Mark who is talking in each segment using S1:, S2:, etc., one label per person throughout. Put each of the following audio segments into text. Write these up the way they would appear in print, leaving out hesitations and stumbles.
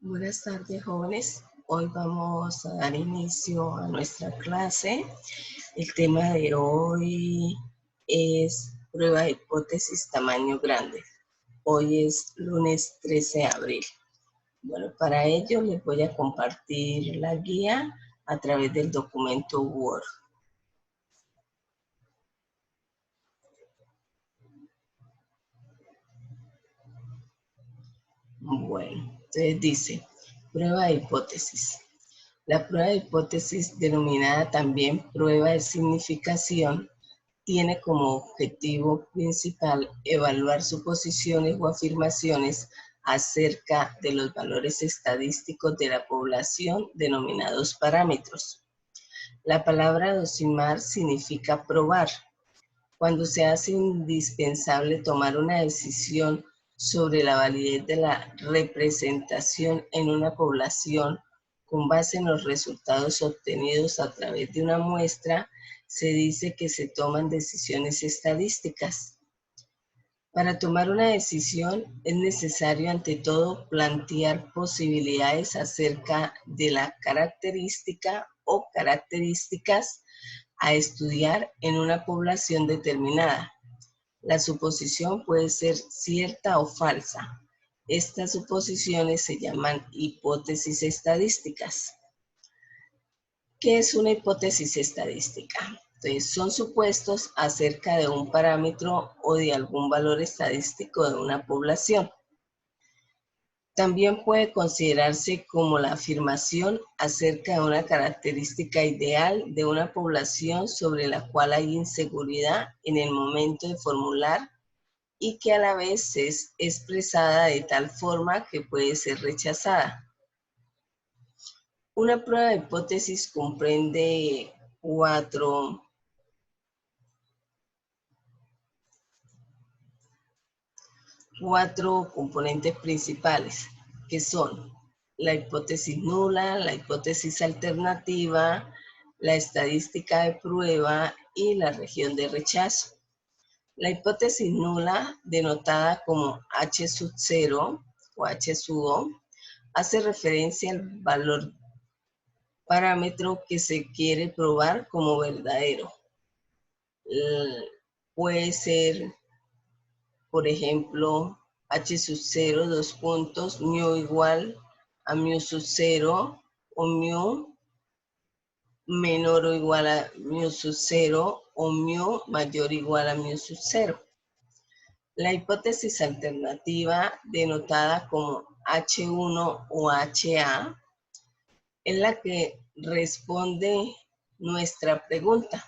S1: Buenas tardes, jóvenes. Hoy vamos a dar inicio a nuestra clase. El tema de hoy es prueba de hipótesis tamaño grande. Hoy es lunes 13 de abril. Bueno, para ello les voy a compartir la guía a través del documento Word. Bueno, entonces dice, prueba de hipótesis. La prueba de hipótesis, denominada también prueba de significación, tiene como objetivo principal evaluar suposiciones o afirmaciones acerca de los valores estadísticos de la población denominados parámetros. La palabra dosinar significa probar. Cuando se hace indispensable tomar una decisión sobre la validez de la representación en una población con base en los resultados obtenidos a través de una muestra, se dice que se toman decisiones estadísticas. Para tomar una decisión es necesario, ante todo, plantear posibilidades acerca de la característica o características a estudiar en una población determinada. La suposición puede ser cierta o falsa. Estas suposiciones se llaman hipótesis estadísticas. ¿Qué es una hipótesis estadística? Entonces, son supuestos acerca de un parámetro o de algún valor estadístico de una población. También puede considerarse como la afirmación acerca de una característica ideal de una población sobre la cual hay inseguridad en el momento de formular y que a la vez es expresada de tal forma que puede ser rechazada. Una prueba de hipótesis comprende cuatro componentes principales, que son la hipótesis nula, la hipótesis alternativa, la estadística de prueba y la región de rechazo. La hipótesis nula, denotada como H sub 0 o H sub O, hace referencia al valor parámetro que se quiere probar como verdadero. Puede ser, por ejemplo, H sub 0, dos puntos, mu igual a mu sub 0 o mu menor o igual a mu sub 0 o mu mayor o igual a mu sub 0. La hipótesis alternativa, denotada como H1 o HA, es la que responde nuestra pregunta,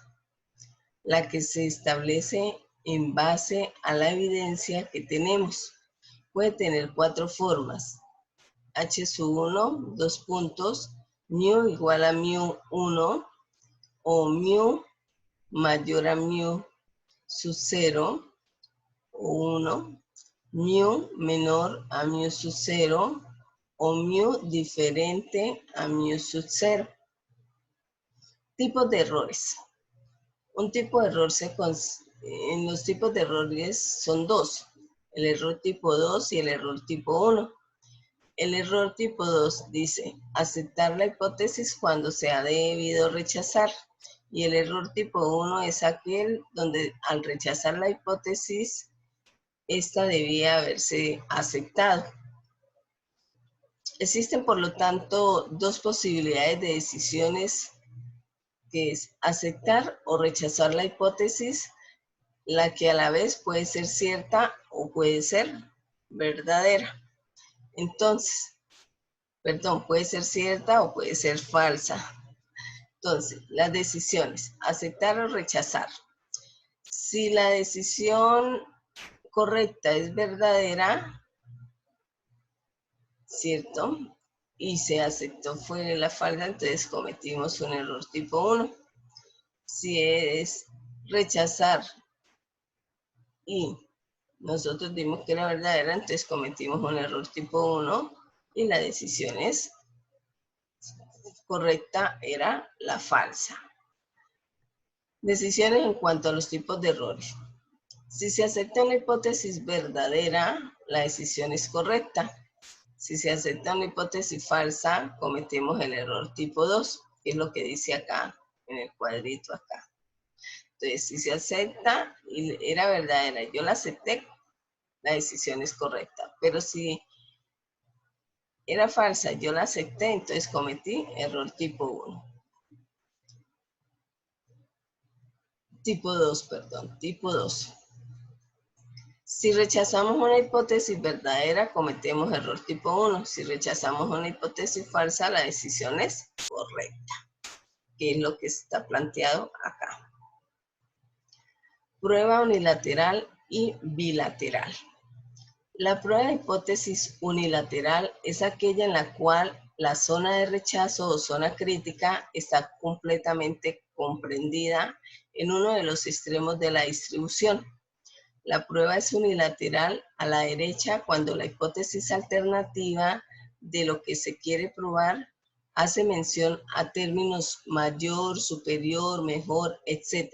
S1: la que se establece en base a la evidencia que tenemos. Puede tener cuatro formas. H sub 1, dos puntos, mu igual a mu 1 o mu mayor a mu sub 0 o 1, mu menor a mu sub 0 o mu diferente a mu sub 0. Tipos de errores. Un tipo de error en los tipos de errores son dos, el error tipo 2 y el error tipo 1. El error tipo 2 dice aceptar la hipótesis cuando se ha debido rechazar, y el error tipo 1 es aquel donde al rechazar la hipótesis, esta debía haberse aceptado. Existen, por lo tanto, dos posibilidades de decisiones, que es aceptar o rechazar la hipótesis, la que a la vez puede ser cierta o puede ser verdadera. Entonces, puede ser cierta o puede ser falsa. Entonces, las decisiones, aceptar o rechazar. Si la decisión correcta es verdadera, ¿cierto? Y se aceptó fue la falsa, entonces cometimos un error tipo 1. Si es rechazar y nosotros dimos que era verdadera, entonces cometimos un error tipo 1 y la decisión es correcta, era la falsa. Decisiones en cuanto a los tipos de errores. Si se acepta una hipótesis verdadera, la decisión es correcta. Si se acepta una hipótesis falsa, cometemos el error tipo 2, que es lo que dice acá, en el cuadrito acá. Entonces, si se acepta y era verdadera, yo la acepté, la decisión es correcta. Pero si era falsa, yo la acepté, entonces cometí error tipo 1. Tipo 2, perdón, tipo 2. Si rechazamos una hipótesis verdadera, cometemos error tipo 1. Si rechazamos una hipótesis falsa, la decisión es correcta, que es lo que está planteado acá. Prueba unilateral y bilateral. La prueba de hipótesis unilateral es aquella en la cual la zona de rechazo o zona crítica está completamente comprendida en uno de los extremos de la distribución. La prueba es unilateral a la derecha cuando la hipótesis alternativa de lo que se quiere probar hace mención a términos mayor, superior, mejor, etc.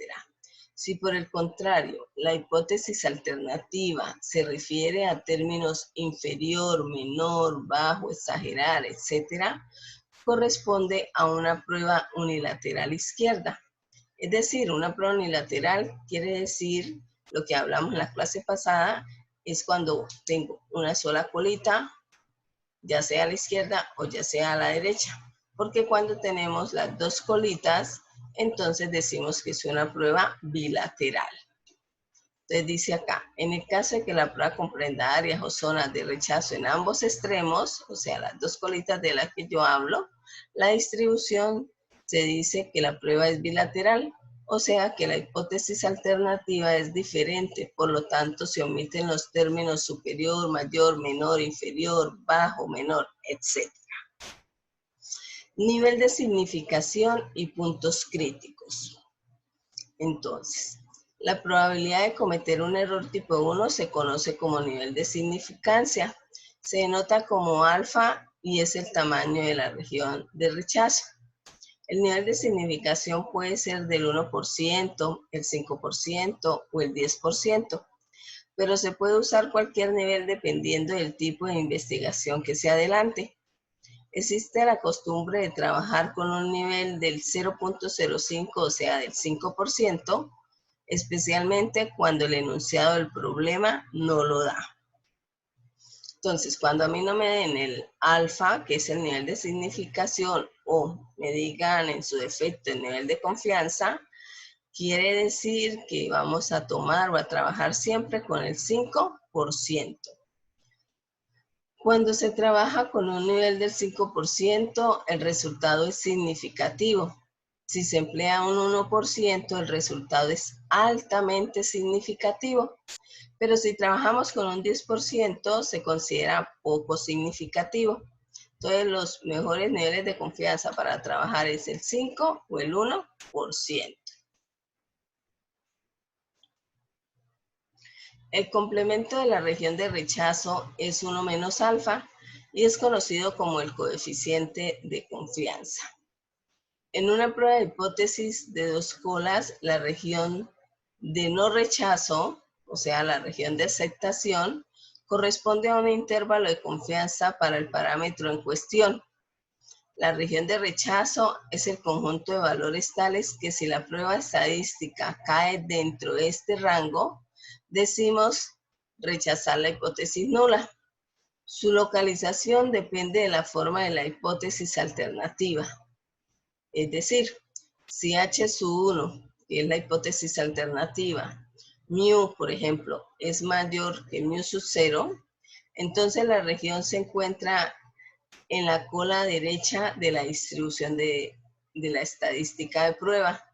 S1: Si por el contrario la hipótesis alternativa se refiere a términos inferior, menor, bajo, exagerar, etc., corresponde a una prueba unilateral izquierda. Es decir, una prueba unilateral quiere decir, lo que hablamos en la clase pasada, es cuando tengo una sola colita, ya sea a la izquierda o ya sea a la derecha. Porque cuando tenemos las dos colitas, entonces decimos que es una prueba bilateral. Entonces dice acá, en el caso de que la prueba comprenda áreas o zonas de rechazo en ambos extremos, o sea, las dos colitas de las que yo hablo, la distribución se dice que la prueba es bilateral, o sea que la hipótesis alternativa es diferente, por lo tanto se omiten los términos superior, mayor, menor, inferior, bajo, menor, etc. Nivel de significación y puntos críticos. Entonces, la probabilidad de cometer un error tipo 1 se conoce como nivel de significancia. Se denota como alfa y es el tamaño de la región de rechazo. El nivel de significación puede ser del 1%, el 5% o el 10%, pero se puede usar cualquier nivel dependiendo del tipo de investigación que se adelante. Existe la costumbre de trabajar con un nivel del 0.05, o sea, del 5%, especialmente cuando el enunciado del problema no lo da. Entonces, cuando a mí no me den el alfa, que es el nivel de significación, o me digan en su defecto el nivel de confianza, quiere decir que vamos a tomar o a trabajar siempre con el 5%. Cuando se trabaja con un nivel del 5%, el resultado es significativo. Si se emplea un 1%, el resultado es altamente significativo. Pero si trabajamos con un 10%, se considera poco significativo. Entonces, los mejores niveles de confianza para trabajar es el 5 o el 1%. El complemento de la región de rechazo es 1 menos alfa y es conocido como el coeficiente de confianza. En una prueba de hipótesis de dos colas, la región de no rechazo, o sea, la región de aceptación, corresponde a un intervalo de confianza para el parámetro en cuestión. La región de rechazo es el conjunto de valores tales que si la prueba estadística cae dentro de este rango, decimos rechazar la hipótesis nula. Su localización depende de la forma de la hipótesis alternativa. Es decir, si H sub 1, que es la hipótesis alternativa, mu, por ejemplo, es mayor que mu sub 0, entonces la región se encuentra en la cola derecha de la distribución de la estadística de prueba.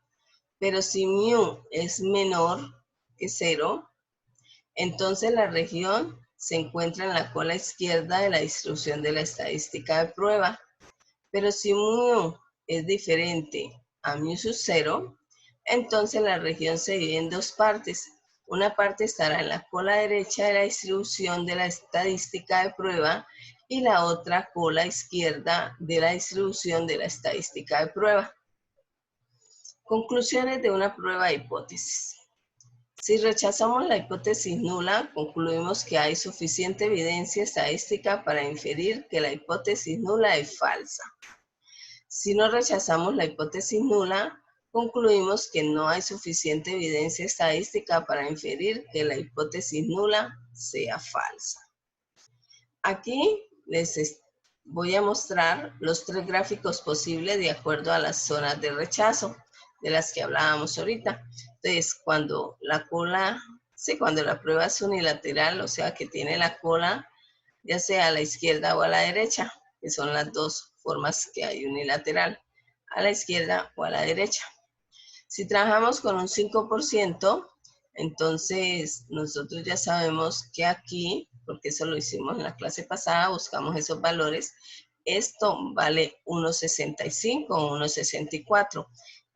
S1: Pero si mu es menor que 0, entonces la región se encuentra en la cola izquierda de la distribución de la estadística de prueba. Pero si mu es diferente a mu sub 0, entonces la región se divide en dos partes. Una parte estará en la cola derecha de la distribución de la estadística de prueba y la otra cola izquierda de la distribución de la estadística de prueba. Conclusiones de una prueba de hipótesis. Si rechazamos la hipótesis nula, concluimos que hay suficiente evidencia estadística para inferir que la hipótesis nula es falsa. Si no rechazamos la hipótesis nula, concluimos que no hay suficiente evidencia estadística para inferir que la hipótesis nula sea falsa. Aquí les voy a mostrar los 3 gráficos posibles de acuerdo a las zonas de rechazo de las que hablábamos ahorita. Entonces, cuando la prueba es unilateral, o sea que tiene la cola ya sea a la izquierda o a la derecha, que son las dos formas que hay unilateral, a la izquierda o a la derecha. Si trabajamos con un 5%, entonces nosotros ya sabemos que aquí, porque eso lo hicimos en la clase pasada, buscamos esos valores, esto vale 1.65 o 1.64.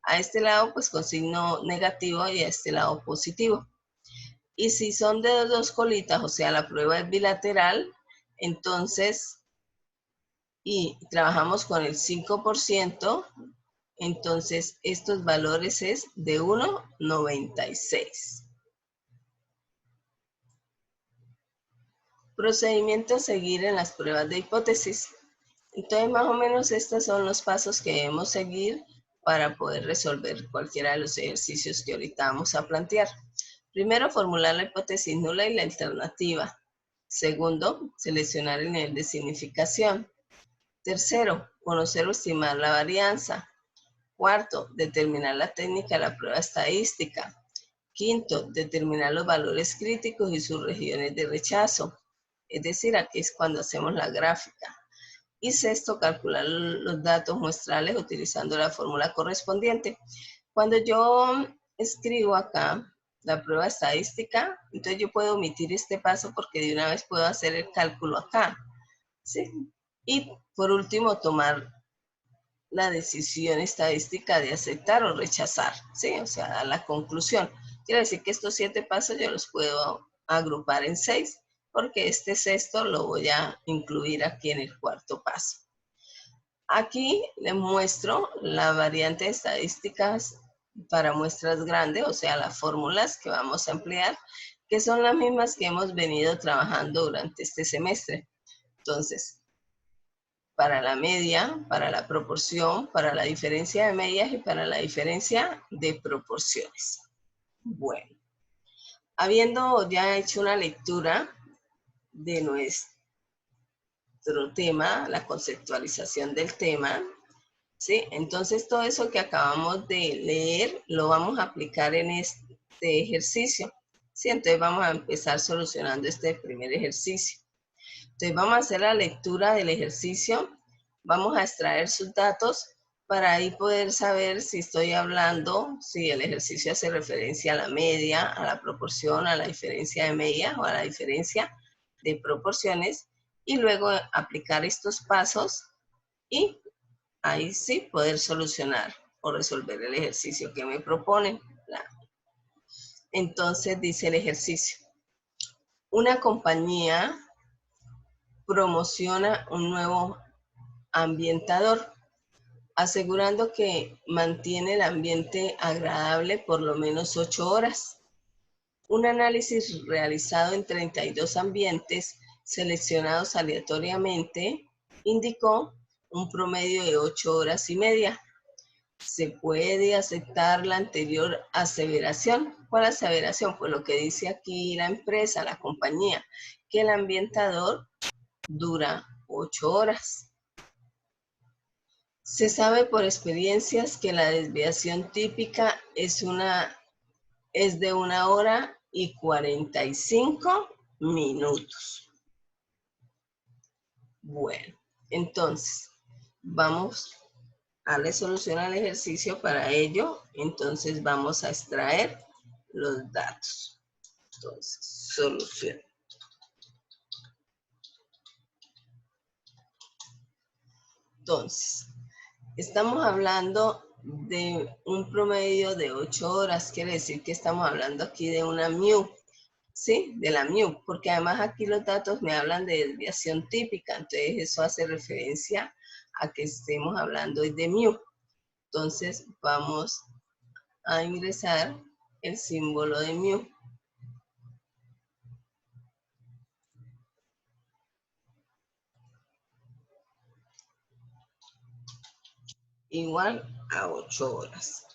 S1: A este lado pues con signo negativo y a este lado positivo. Y si son de dos colitas, o sea la prueba es bilateral, entonces, y trabajamos con el 5%, entonces estos valores es de 1.96. Procedimiento a seguir en las pruebas de hipótesis. Entonces, más o menos estos son los pasos que debemos seguir para poder resolver cualquiera de los ejercicios que ahorita vamos a plantear. Primero, formular la hipótesis nula y la alternativa. Segundo, seleccionar el nivel de significación. Tercero, conocer o estimar la varianza. Cuarto, determinar la técnica de la prueba estadística. Quinto, determinar los valores críticos y sus regiones de rechazo. Es decir, aquí es cuando hacemos la gráfica. Y sexto, calcular los datos muestrales utilizando la fórmula correspondiente. Cuando yo escribo acá la prueba estadística, entonces yo puedo omitir este paso porque de una vez puedo hacer el cálculo acá, ¿sí? Y por último, tomar la decisión estadística de aceptar o rechazar, ¿sí? O sea, a la conclusión. Quiere decir que estos 7 pasos yo los puedo agrupar en 6, porque este sexto lo voy a incluir aquí en el cuarto paso. Aquí les muestro la variante de estadísticas para muestras grandes, o sea, las fórmulas que vamos a emplear, que son las mismas que hemos venido trabajando durante este semestre. Entonces, para la media, para la proporción, para la diferencia de medias y para la diferencia de proporciones. Bueno, habiendo ya hecho una lectura de nuestro tema, la conceptualización del tema, ¿sí? Entonces todo eso que acabamos de leer lo vamos a aplicar en este ejercicio, ¿sí? Entonces vamos a empezar solucionando este primer ejercicio. Entonces vamos a hacer la lectura del ejercicio, vamos a extraer sus datos para ahí poder saber si estoy hablando, si el ejercicio hace referencia a la media, a la proporción, a la diferencia de media o a la diferencia de proporciones, y luego aplicar estos pasos y ahí sí poder solucionar o resolver el ejercicio que me proponen. Entonces dice el ejercicio: una compañía promociona un nuevo ambientador, asegurando que mantiene el ambiente agradable por lo menos 8 horas. Un análisis realizado en 32 ambientes seleccionados aleatoriamente indicó un promedio de 8 horas y media. ¿Se puede aceptar la anterior aseveración? ¿Cuál aseveración? Pues lo que dice aquí la empresa, la compañía, que el ambientador dura 8 horas. Se sabe por experiencias que la desviación típica es de 1 hora y 45 minutos. Bueno, entonces vamos a darle solución al ejercicio. Para ello, entonces vamos a extraer los datos. Entonces, solución. Entonces, estamos hablando de un promedio de 8 horas, quiere decir que estamos hablando aquí de una mu, ¿sí? De la mu, porque además aquí los datos me hablan de desviación típica, entonces eso hace referencia a que estemos hablando de mu. Entonces vamos a ingresar el símbolo de mu. Igual a 8 horas.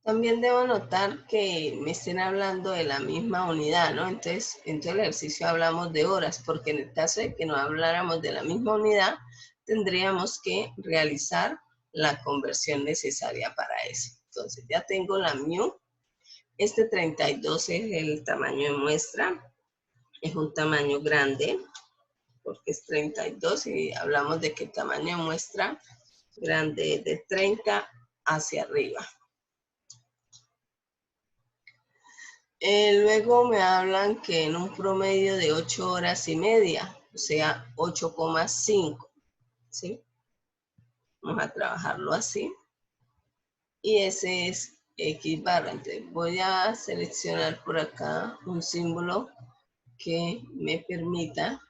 S1: También debo notar que me estén hablando de la misma unidad, ¿no? Entonces, en todo el ejercicio hablamos de horas, porque en el caso de que no habláramos de la misma unidad, tendríamos que realizar la conversión necesaria para eso. Entonces, ya tengo la mu. Este 32 es el tamaño de muestra. Es un tamaño grande, porque es 32 y hablamos de que el tamaño de muestra grande es de 30 hacia arriba. Luego me hablan que en un promedio de 8 horas y media, o sea, 8,5, ¿sí? Vamos a trabajarlo así. Y ese es X barra. Entonces voy a seleccionar por acá un símbolo que me permita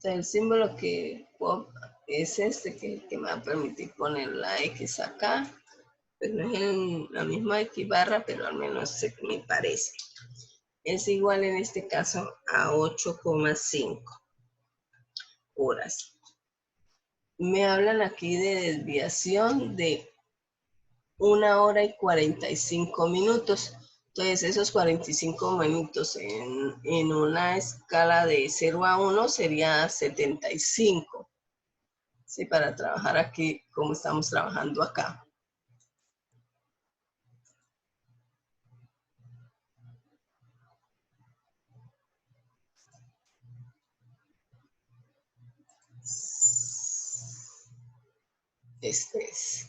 S1: el símbolo que es este que me va a permitir poner la X acá. Pues no es en la misma X barra, pero al menos me parece. Es igual en este caso a 8,5 horas. Me hablan aquí de desviación de 1 hora y 45 minutos. Entonces, esos 45 minutos en una escala de 0 a 1 sería 75. Sí, para trabajar aquí como estamos trabajando acá. Este es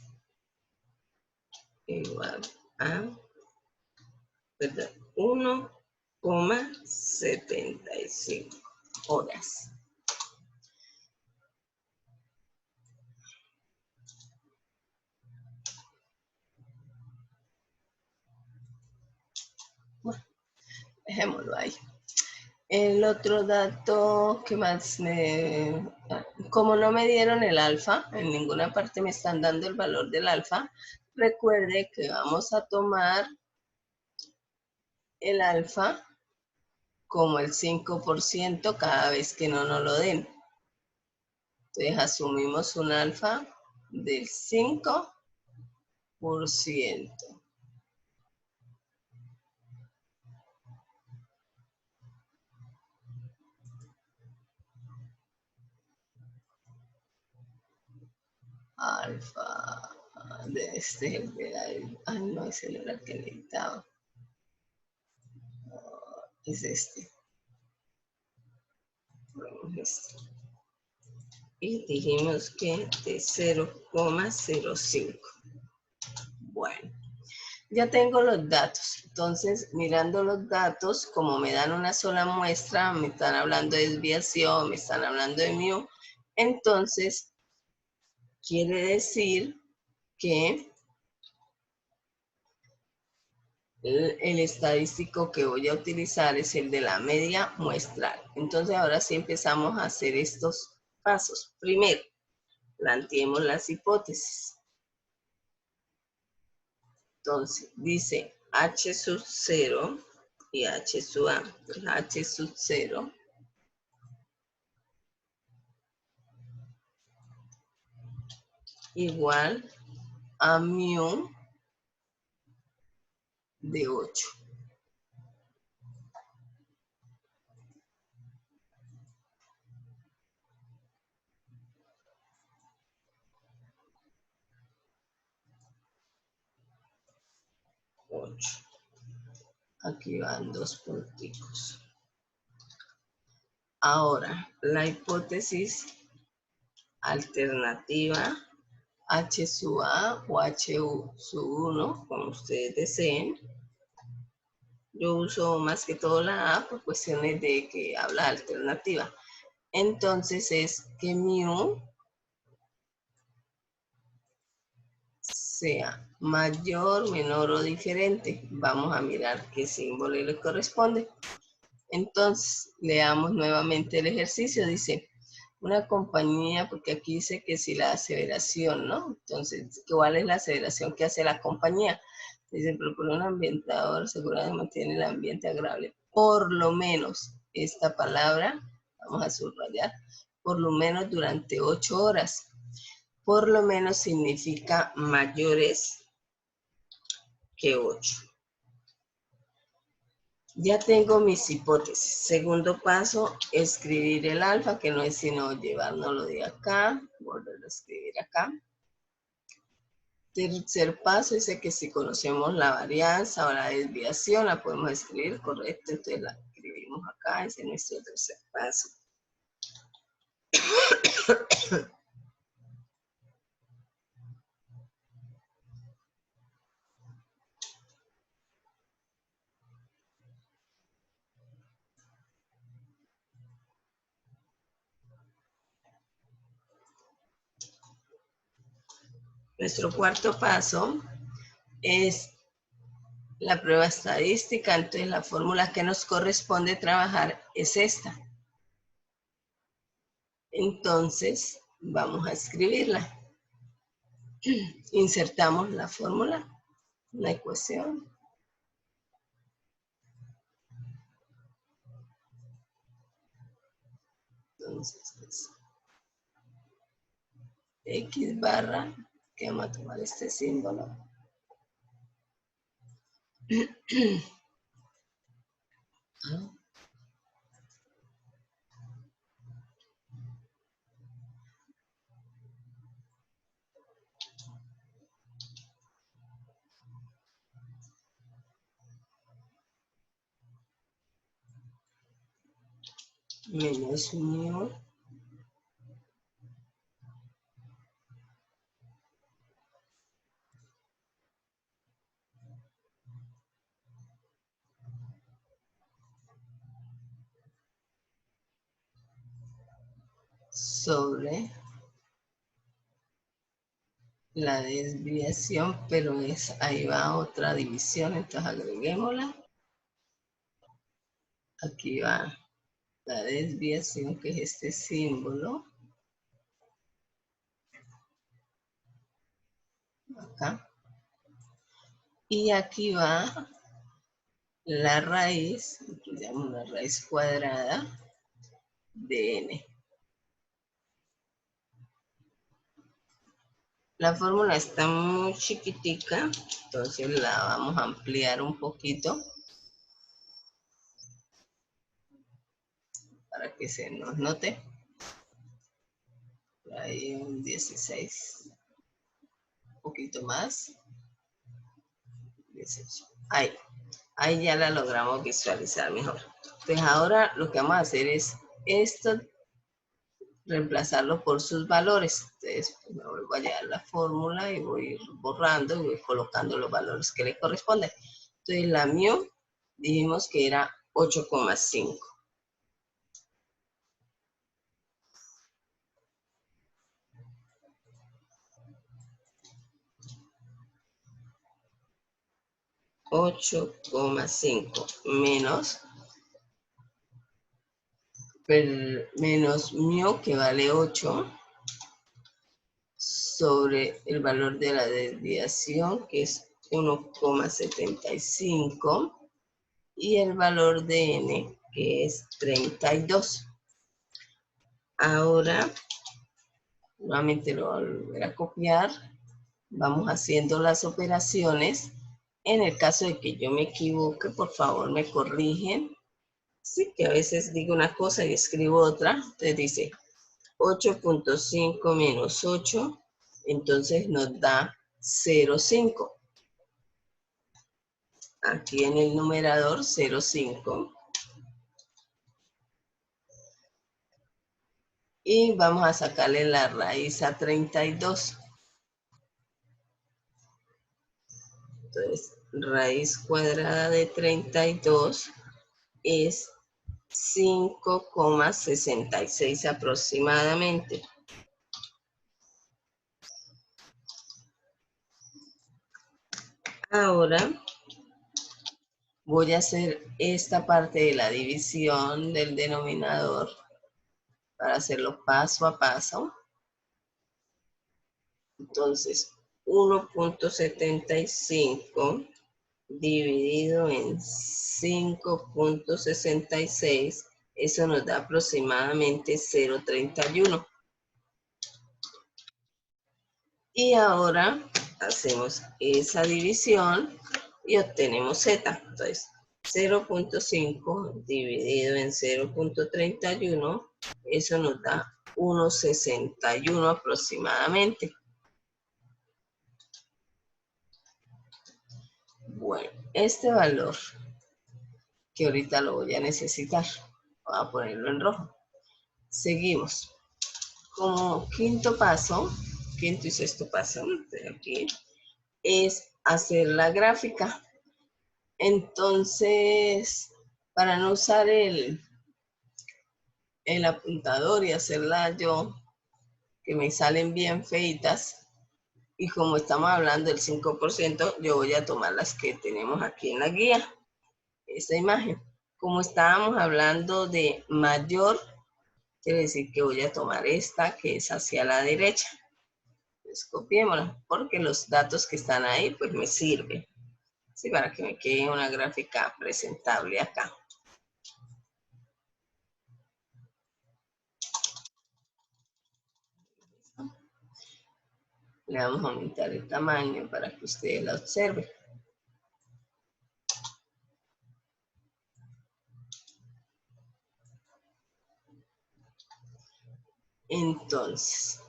S1: igual a 1,75 horas. Bueno, dejémoslo ahí. El otro dato que más como no me dieron el alfa, en ninguna parte me están dando el valor del alfa, recuerde que vamos a tomar el alfa como el 5% cada vez que no nos lo den. Entonces asumimos un alfa del 5%. Alfa de este, no, ese no era el que necesitaba. Es este. Ponemos este. Y dijimos que de 0,05. Bueno, ya tengo los datos. Entonces, mirando los datos, como me dan una sola muestra, me están hablando de desviación, me están hablando de mu, entonces quiere decir que el estadístico que voy a utilizar es el de la media muestral. Entonces, ahora sí empezamos a hacer estos pasos. Primero, planteemos las hipótesis. Entonces, dice H sub 0 y H sub A. Entonces, H sub 0 igual a mu de 8. Aquí van 2 punticos. Ahora, la hipótesis alternativa H sub A o H sub 1, como ustedes deseen. Yo uso más que todo la A por cuestiones de que habla alternativa. Entonces es que mu sea mayor, menor o diferente. Vamos a mirar qué símbolo le corresponde. Entonces, leamos nuevamente el ejercicio. Dice, una compañía, porque aquí dice que si la aseveración, ¿no? Entonces, ¿cuál es la aseveración que hace la compañía? Dice, propone un ambientador asegurado de mantener el ambiente agradable. Por lo menos, esta palabra, vamos a subrayar, por lo menos durante 8 horas. Por lo menos significa mayores que 8. Ya tengo mis hipótesis. Segundo paso, escribir el alfa, que no es sino llevárnoslo de acá, volverlo a escribir acá. Tercer paso dice que si conocemos la varianza o la desviación, la podemos escribir, correcto, entonces la escribimos acá, ese es nuestro tercer paso. Nuestro cuarto paso es la prueba estadística, entonces la fórmula que nos corresponde trabajar es esta. Entonces, vamos a escribirla. Insertamos la fórmula, la ecuación. Entonces, pues, X barra, que vamos a tomar este símbolo. Menos mu sobre la desviación, pero es, ahí va otra división, entonces agreguémosla. Aquí va la desviación, que es este símbolo. Acá. Y aquí va la raíz, llamo la raíz cuadrada de n. La fórmula está muy chiquitica, entonces la vamos a ampliar un poquito para que se nos note. Ahí un 16, un poquito más. 18. Ahí ya la logramos visualizar mejor. Entonces ahora lo que vamos a hacer es esto, reemplazarlo por sus valores. Entonces pues me vuelvo a llevar la fórmula y voy borrando y voy colocando los valores que le corresponden. Entonces la mu dijimos que era 8,5. 8,5 menos mu, que vale 8, sobre el valor de la desviación, que es 1,75, y el valor de n, que es 32. Ahora, nuevamente lo voy a volver a copiar. Vamos haciendo las operaciones. En el caso de que yo me equivoque, por favor me corrigen. Sí, que a veces digo una cosa y escribo otra. Entonces dice 8,5 menos 8, entonces nos da 0,5. Aquí en el numerador 0,5. Y vamos a sacarle la raíz a 32. Entonces, raíz cuadrada de 32 es 5,66 aproximadamente. Ahora voy a hacer esta parte de la división del denominador para hacerlo paso a paso. Entonces, 1.75 dividido en 5.66, eso nos da aproximadamente 0.31. Y ahora hacemos esa división y obtenemos z. Entonces, 0.5 dividido en 0.31, eso nos da 1.61 aproximadamente. Bueno, este valor, que ahorita lo voy a necesitar, voy a ponerlo en rojo. Seguimos. Como quinto paso, quinto y sexto paso, de aquí, es hacer la gráfica. Entonces, para no usar el apuntador y hacerla yo, que me salen bien feitas, y como estamos hablando del 5%, yo voy a tomar las que tenemos aquí en la guía, esta imagen. Como estábamos hablando de mayor, quiere decir que voy a tomar esta que es hacia la derecha. Pues copiémosla, porque los datos que están ahí pues me sirven, ¿sí? Para que me quede una gráfica presentable acá. Le vamos a aumentar el tamaño para que ustedes la observen. Entonces,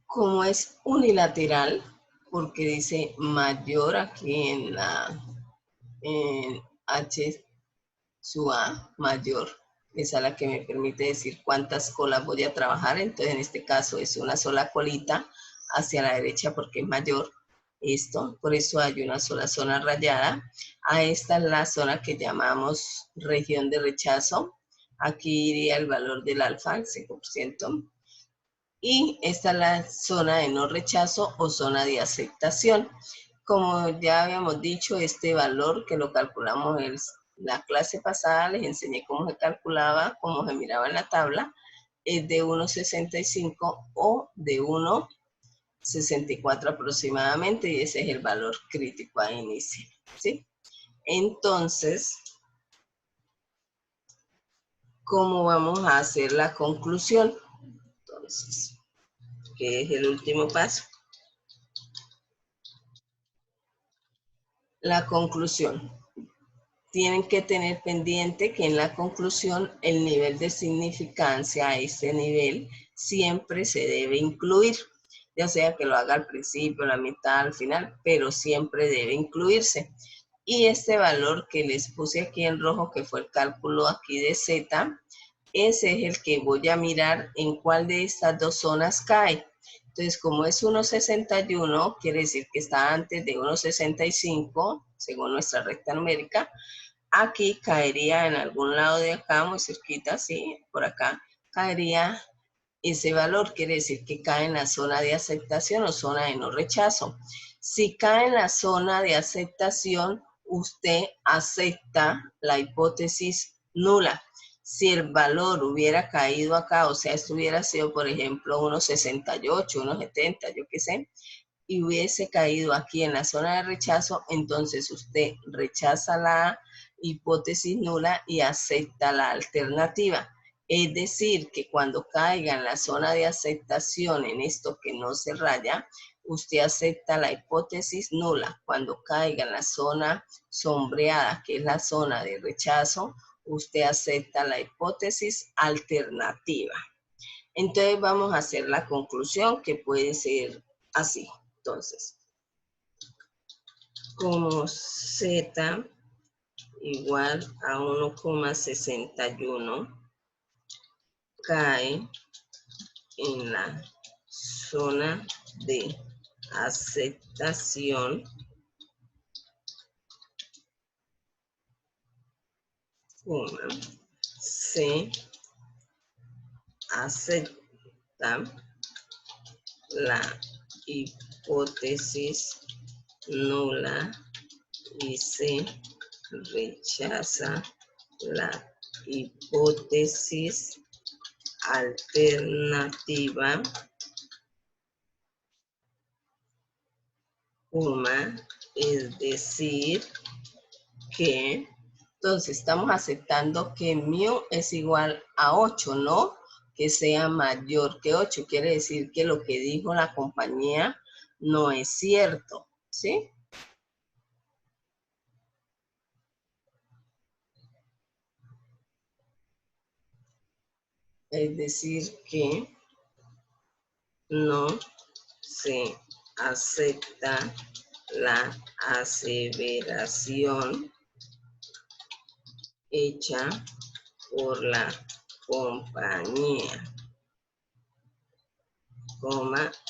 S1: como es unilateral, porque dice mayor aquí en H sub A, mayor, esa es la que me permite decir cuántas colas voy a trabajar. Entonces, en este caso es una sola colita hacia la derecha porque es mayor. Esto, por eso hay una sola zona rayada. A esta es la zona que llamamos región de rechazo. Aquí iría el valor del alfa, el 5%. Y esta es la zona de no rechazo o zona de aceptación. Como ya habíamos dicho, este valor que lo calculamos en la clase pasada, les enseñé cómo se calculaba, cómo se miraba en la tabla, es de 1.65 o de 1.64 aproximadamente, y ese es el valor crítico a inicio, ¿sí? Entonces, ¿cómo vamos a hacer la conclusión? Entonces, ¿qué es el último paso? La conclusión. Tienen que tener pendiente que en la conclusión el nivel de significancia a este nivel siempre se debe incluir, ya sea que lo haga al principio, a la mitad, al final, pero siempre debe incluirse. Y este valor que les puse aquí en rojo, que fue el cálculo aquí de Z, ese es el que voy a mirar en cuál de estas dos zonas cae. Entonces, como es 1.61, quiere decir que está antes de 1.65, según nuestra recta numérica. Aquí caería en algún lado de acá, muy cerquita, sí, por acá, caería ese valor, quiere decir que cae en la zona de aceptación o zona de no rechazo. Si cae en la zona de aceptación, usted acepta la hipótesis nula. Si el valor hubiera caído acá, o sea, esto hubiera sido, por ejemplo, 1.68, 1.70, yo qué sé, y hubiese caído aquí en la zona de rechazo, entonces usted rechaza la hipótesis nula y acepta la alternativa. Es decir, que cuando caiga en la zona de aceptación, en esto que no se raya, usted acepta la hipótesis nula. Cuando caiga en la zona sombreada, que es la zona de rechazo, usted acepta la hipótesis alternativa. Entonces vamos a hacer la conclusión, que puede ser así. Entonces, como Z igual a 1,61 cae en la zona de aceptación, se acepta la hipótesis nula y se rechaza la hipótesis alternativa, es decir, que, entonces estamos aceptando que mu es igual a 8, ¿no? Que sea mayor que 8, quiere decir que lo que dijo la compañía no es cierto, ¿sí? Es decir que no se acepta la aseveración hecha por la compañía,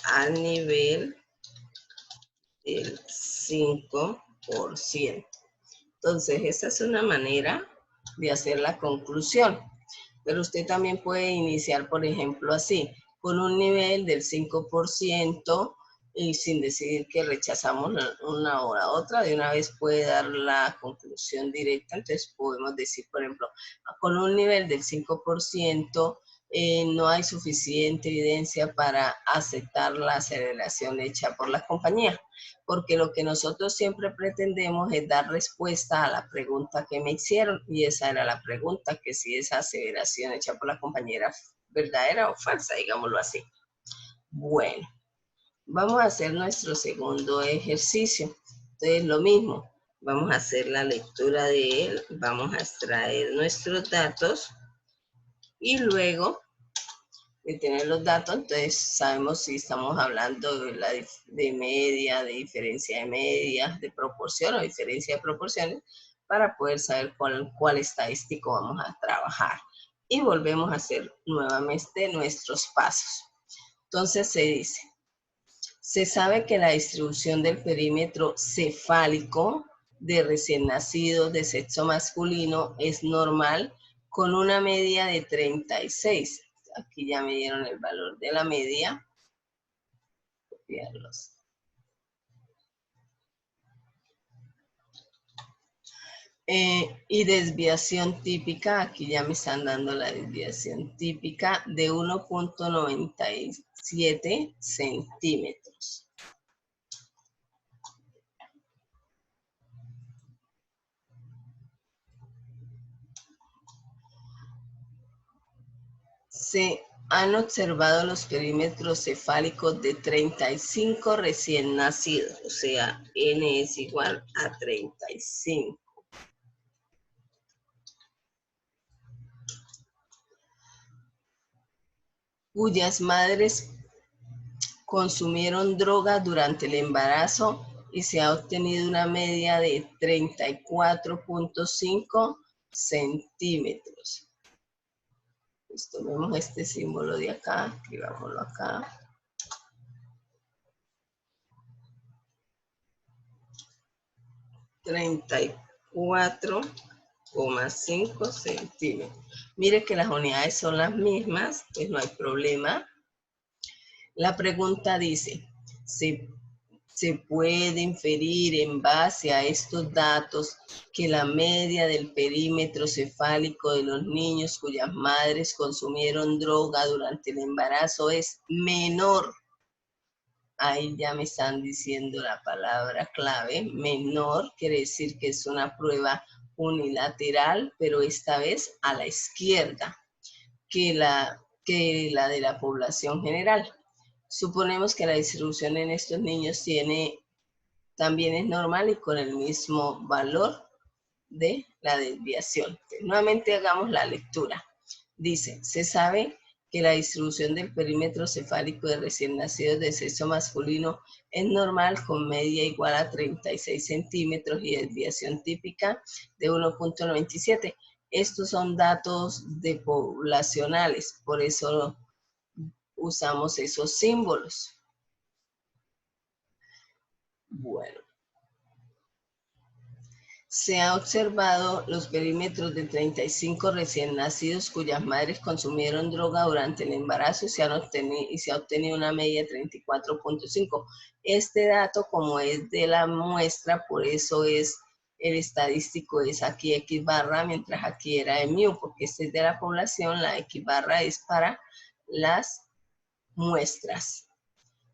S1: al nivel del 5%. Entonces, esa es una manera de hacer la conclusión. Pero usted también puede iniciar, por ejemplo, así, con un nivel del 5% y sin decidir que rechazamos una o la otra, de una vez puede dar la conclusión directa. Entonces podemos decir, por ejemplo, con un nivel del 5%, no hay suficiente evidencia para aceptar la aceleración hecha por la compañía, porque lo que nosotros siempre pretendemos es dar respuesta a la pregunta que me hicieron, y esa era la pregunta, que si esa aseveración hecha por la compañía era verdadera o falsa, digámoslo así. Bueno, vamos a hacer nuestro segundo ejercicio. Entonces, lo mismo, vamos a hacer la lectura de él, vamos a extraer nuestros datos y luego de tener los datos, entonces sabemos si estamos hablando de media, de diferencia de medias, de proporción o diferencia de proporciones, para poder saber cuál estadístico vamos a trabajar. Y volvemos a hacer nuevamente nuestros pasos. Entonces se dice, se sabe que la distribución del perímetro cefálico de recién nacidos de sexo masculino es normal con una media de 36. Aquí ya me dieron el valor de la media. Copiarlos. Y desviación típica, aquí ya me están dando la desviación típica de 1.97 centímetros. Se han observado los perímetros cefálicos de 35 recién nacidos, o sea, N es igual a 35. Cuyas madres consumieron droga durante el embarazo y se ha obtenido una media de 34.5 centímetros. Pues tomemos este símbolo de acá, escribámoslo acá. 34,5 centímetros. Mire que las unidades son las mismas, pues no hay problema. La pregunta dice, ¿se puede inferir en base a estos datos que la media del perímetro cefálico de los niños cuyas madres consumieron droga durante el embarazo es menor? Ahí ya me están diciendo la palabra clave, menor, quiere decir que es una prueba unilateral, pero esta vez a la izquierda, que la de la población general. Suponemos que la distribución en estos niños también es normal y con el mismo valor de la desviación. Entonces, nuevamente hagamos la lectura. Dice, se sabe que la distribución del perímetro cefálico de recién nacidos de sexo masculino es normal con media igual a 36 centímetros y desviación típica de 1.97. Estos son datos poblacionales, por eso usamos esos símbolos. Bueno. Se ha observado los perímetros de 35 recién nacidos cuyas madres consumieron droga durante el embarazo y se ha obtenido una media de 34.5. Este dato, como es de la muestra, por eso es el estadístico, es aquí X barra, mientras aquí era de mu, porque este es de la población, la X barra es para las muestras.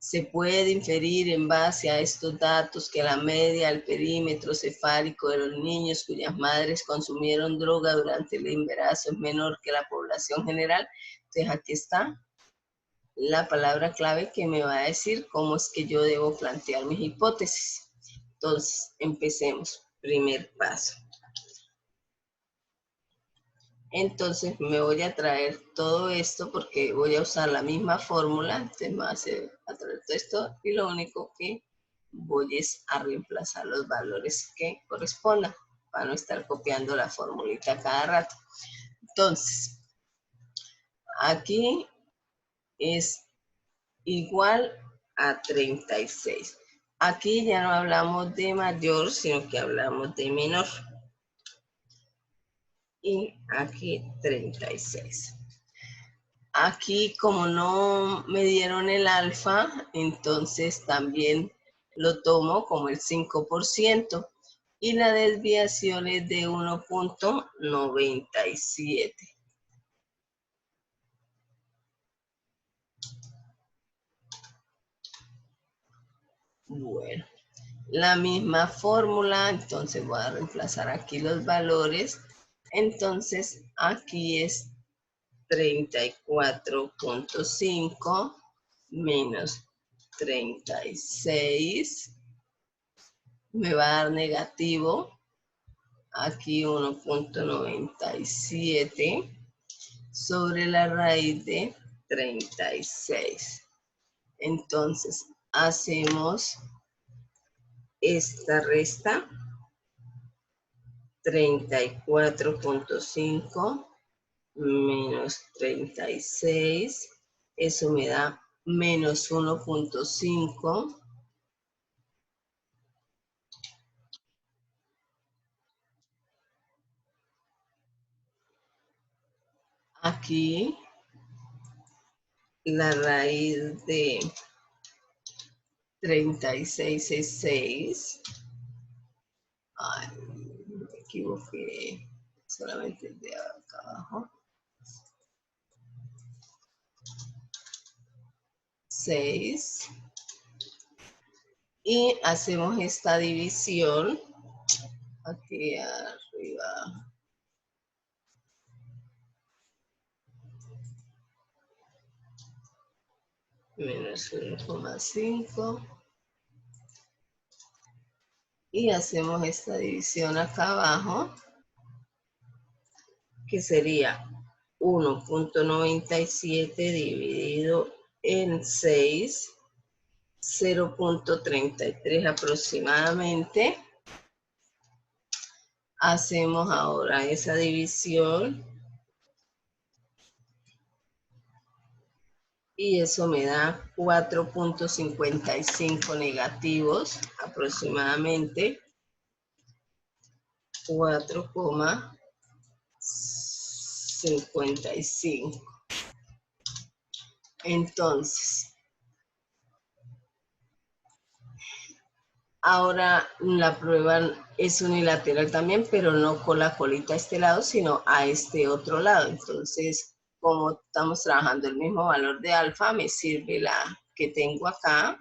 S1: Se puede inferir en base a estos datos que la media del perímetro cefálico de los niños cuyas madres consumieron droga durante el embarazo es menor que la población general. Entonces aquí está la palabra clave que me va a decir cómo es que yo debo plantear mis hipótesis. Entonces, empecemos. Primer paso. Entonces me voy a traer todo esto porque voy a usar la misma fórmula, entonces me va a traer todo esto y lo único que voy es a reemplazar los valores que correspondan para no estar copiando la formulita cada rato. Entonces, aquí es igual a 36. Aquí ya no hablamos de mayor, sino que hablamos de menor. Y aquí 36. Aquí, como no me dieron el alfa, entonces también lo tomo como el 5%. Y la desviación es de 1.97. Bueno, la misma fórmula, entonces voy a reemplazar aquí los valores. Entonces, aquí es 34.5 menos 36. Me va a dar negativo. Aquí 1.97 sobre la raíz de 36. Entonces, hacemos esta resta. 34.5 menos 36. Eso me da menos 1.5. Aquí la raíz de 36 es 6. Ay, me equivoqué. Solamente el de acá abajo. 6. Y hacemos esta división. Aquí arriba. Menos 1,5. Y hacemos esta división acá abajo, que sería 1.97 dividido en 6, 0.33 aproximadamente. Hacemos ahora esa división y eso me da 4.55 negativos aproximadamente. 4,55. Entonces, ahora la prueba es unilateral también, pero no con la colita a este lado, sino a este otro lado. Entonces, como estamos trabajando el mismo valor de alfa, me sirve la que tengo acá.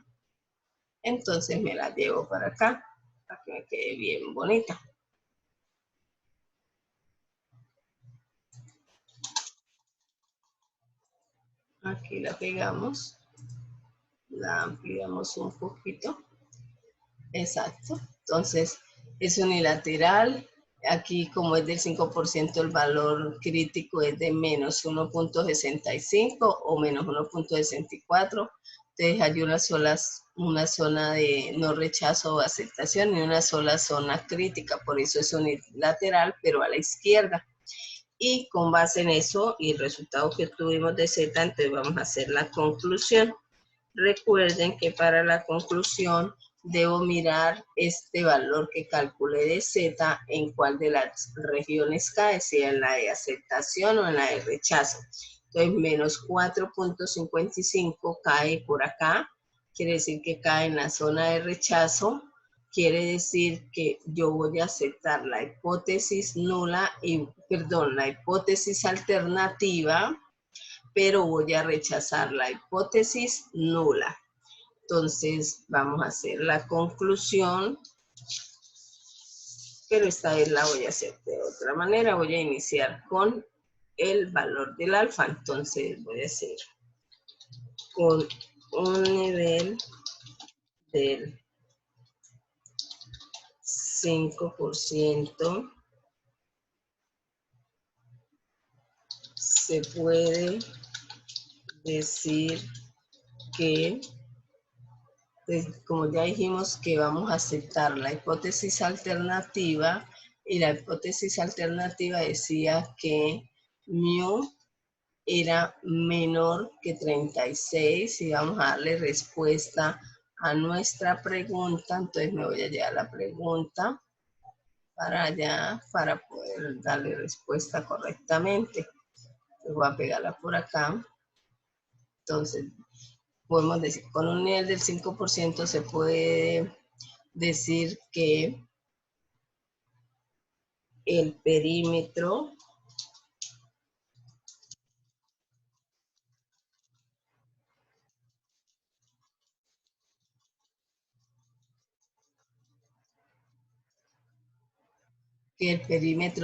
S1: Entonces me la llevo para acá, para que me quede bien bonita. Aquí la pegamos, la ampliamos un poquito. Exacto. Entonces, es unilateral. Aquí, como es del 5%, el valor crítico es de menos 1.65 o menos 1.64. Entonces, hay una zona de no rechazo o aceptación y una sola zona crítica. Por eso es unilateral, pero a la izquierda. Y con base en eso y el resultado que tuvimos de Z, entonces vamos a hacer la conclusión. Recuerden que para la conclusión debo mirar este valor que calculé de Z en cuál de las regiones cae, si en la de aceptación o en la de rechazo. Entonces, menos 4.55 cae por acá, quiere decir que cae en la zona de rechazo, quiere decir que yo voy a aceptar la hipótesis nula, la hipótesis alternativa, pero voy a rechazar la hipótesis nula. Entonces vamos a hacer la conclusión, pero esta vez la voy a hacer de otra manera. Voy a iniciar con el valor del alfa. Entonces voy a hacer con un nivel del 5%, se puede decir que, pues, como ya dijimos que vamos a aceptar la hipótesis alternativa, y la hipótesis alternativa decía que mu era menor que 36 y vamos a darle respuesta a nuestra pregunta. Entonces me voy a llevar la pregunta para allá para poder darle respuesta correctamente. Voy a pegarla por acá. Entonces podemos decir, con un nivel del 5% se puede decir que el perímetro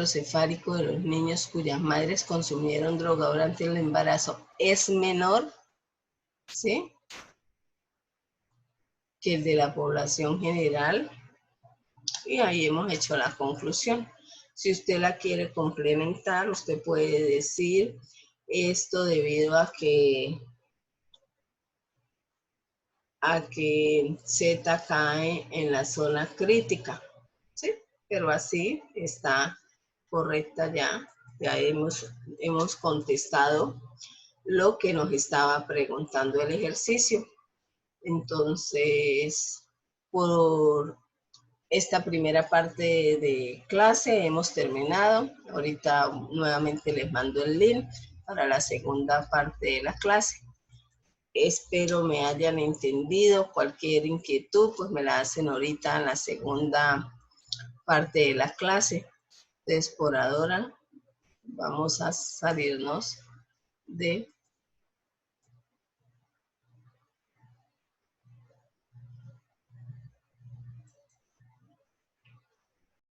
S1: cefálico de los niños cuyas madres consumieron droga durante el embarazo es menor, ¿sí?, que el de la población general. Y ahí hemos hecho la conclusión. Si usted la quiere complementar, usted puede decir esto debido a que Z cae en la zona crítica, ¿sí? Pero así está correcta ya. Ya hemos contestado lo que nos estaba preguntando el ejercicio. Entonces, por esta primera parte de clase hemos terminado. Ahorita nuevamente les mando el link para la segunda parte de la clase. Espero me hayan entendido. Cualquier inquietud, pues me la hacen ahorita en la segunda parte de la clase. Entonces, por ahora, vamos a salirnos de